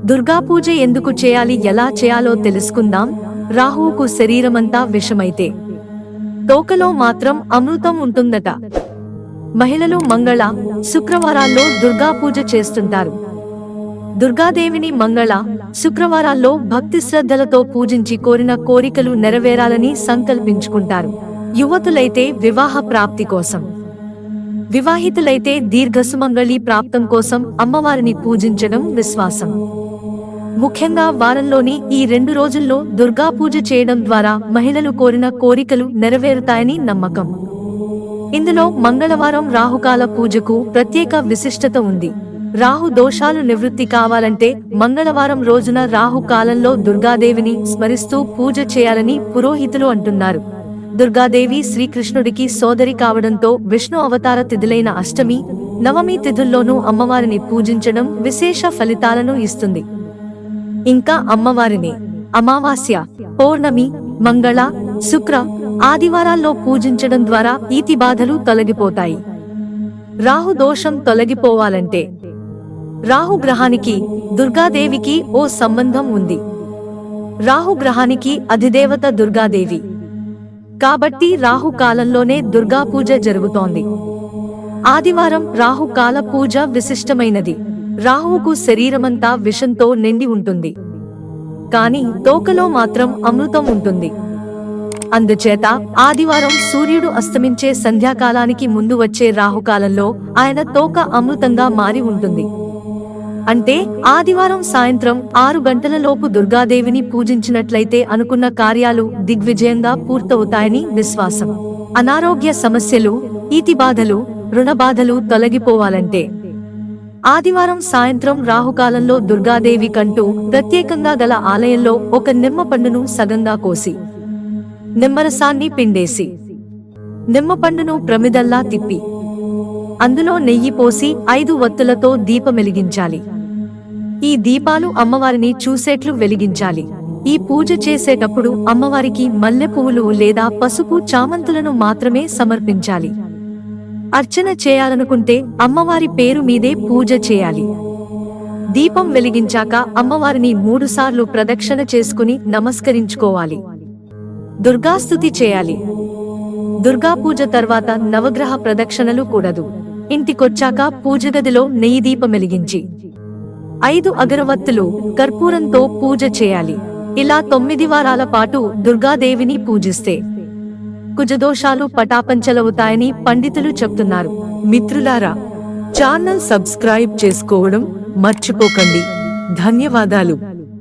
దుర్గా పూజ ఎందుకు చేయాలి, ఎలా చేయాలో తెలుసుకుందాం. రాహువుకు శరీరమంతా విషమైతే తోకలో మాత్రం అమృతం ఉంటుందట. మహిళలు మంగళ, శుక్రవారాల్లో దుర్గా పూజ చేస్తుంటారు. దుర్గాదేవిని మంగళ, శుక్రవారాల్లో భక్తి శ్రద్ధలతో పూజించి కోరిన కోరికలు నెరవేరాలని సంకల్పించుకుంటారు. యువతులైతే వివాహ ప్రాప్తి కోసం, వివాహితులైతే దీర్ఘసుమంగళి ప్రాప్తం కోసం అమ్మవారిని పూజించడం విశ్వాసం. ముఖ్యంగా వారంలోని ఈ 2 రోజుల్లో దుర్గా పూజ చేయడం ద్వారా మహిళలు కోరిన కోరికలు నెరవేరుతాయని నమ్మకం. ఇందులో మంగళవారం రాహుకాల పూజకు ప్రత్యేక విశిష్టత ఉంది. రాహు దోషాలు నివృత్తి కావాలంటే మంగళవారం రోజున రాహు కాలంలో దుర్గాదేవిని స్మరిస్తూ పూజ చేయాలని పురోహితులు అంటున్నారు. దుర్గాదేవి శ్రీకృష్ణుడికి సోదరి కావడంతో విష్ణు అవతార తిథులైన అష్టమి, నవమి తిథుల్లోనూ అమ్మవారిని పూజించడం విశేష ఫలితాలను ఇస్తుంది. ఇంకా అమ్మవారిని అమావాస్య, పౌర్ణమి, మంగళ, శుక్ర, ఆదివారాల్లో పూజించడం ద్వారా ఈతి బాధలు తొలగిపోతాయి. రాహు దోషం తొలగిపోవాలంటే రాహు గ్రహానికి దుర్గాదేవికి ఓ సంబంధం ఉంది. రాహు గ్రహానికి అధిదేవత దుర్గాదేవి కాబట్టి రాహు కాలంలోనే దుర్గా పూజ జరుగుతోంది. ఆదివారం రాహు కాల పూజ విశిష్టమైనది. రాహువుకు శరీరమంతా విషంతో నిండి ఉంటుంది, కాని తోకలో మాత్రం అమృతం ఉంటుంది. అందుచేత ఆదివారం సూర్యుడు అస్తమించే సంధ్యాకాలానికి ముందు వచ్చే రాహుకాలంలో ఆయన తోక అమృతంగా మారి ఉంటుంది. అంటే ఆదివారం సాయంత్రం 6 గంటలలోపు దుర్గాదేవిని పూజించినట్లయితే అనుకున్న కార్యాలు దిగ్విజయంగా పూర్తవుతాయని విశ్వాసం. అనారోగ్య సమస్యలు, ఈతి బాధలు, రుణ బాధలు తొలగిపోవాలంటే ఆదివారం సాయంత్రం రాహుకాలంలో దుర్గాదేవి కంటూ ప్రత్యేకంగా గల ఆలయంలో ఒక నిమ్మ పండును సగంగా కోసి, నిమ్మరసాన్ని పిండేసి, నిమ్మపండును ప్రమిదల్లా తిప్పి అందులో నెయ్యి పోసి 5 వత్తులతో దీపమెలిగించాలి. ఈ దీపాలు అమ్మవారిని చూసేట్లు వెలిగించాలి. ఈ పూజ చేసేటప్పుడు అమ్మవారికి మల్లె పువ్వులు లేదా పసుపు చామంతులను మాత్రమే సమర్పించాలి. అర్చన చేయాలనుకుంటే అమ్మవారి పేరు మీదే పూజ చేయాలి. దీపం వెలిగించాక అమ్మవారిని 3 సార్లు ప్రదక్షిణ చేసుకుని నమస్కరించుకోవాలి. దుర్గాస్తుతి చేయాలి. దుర్గా పూజ తర్వాత నవగ్రహ ప్రదక్షిణలు కూడదు. ఇంటికొచ్చాక పూజగదిలో నెయ్యి దీపం వెలిగించి 5 అగరవత్తులు, కర్పూరంతో పూజ చేయాలి. ఇలా 9 వారాల పాటు దుర్గాదేవిని పూజిస్తే కుజదోషాలు పటాపంచలవుతాయని పండితులు చెప్తున్నారు. మిత్రులారా, ఛానల్ సబ్స్క్రైబ్ చేసుకోవడం మర్చిపోకండి. ధన్యవాదాలు.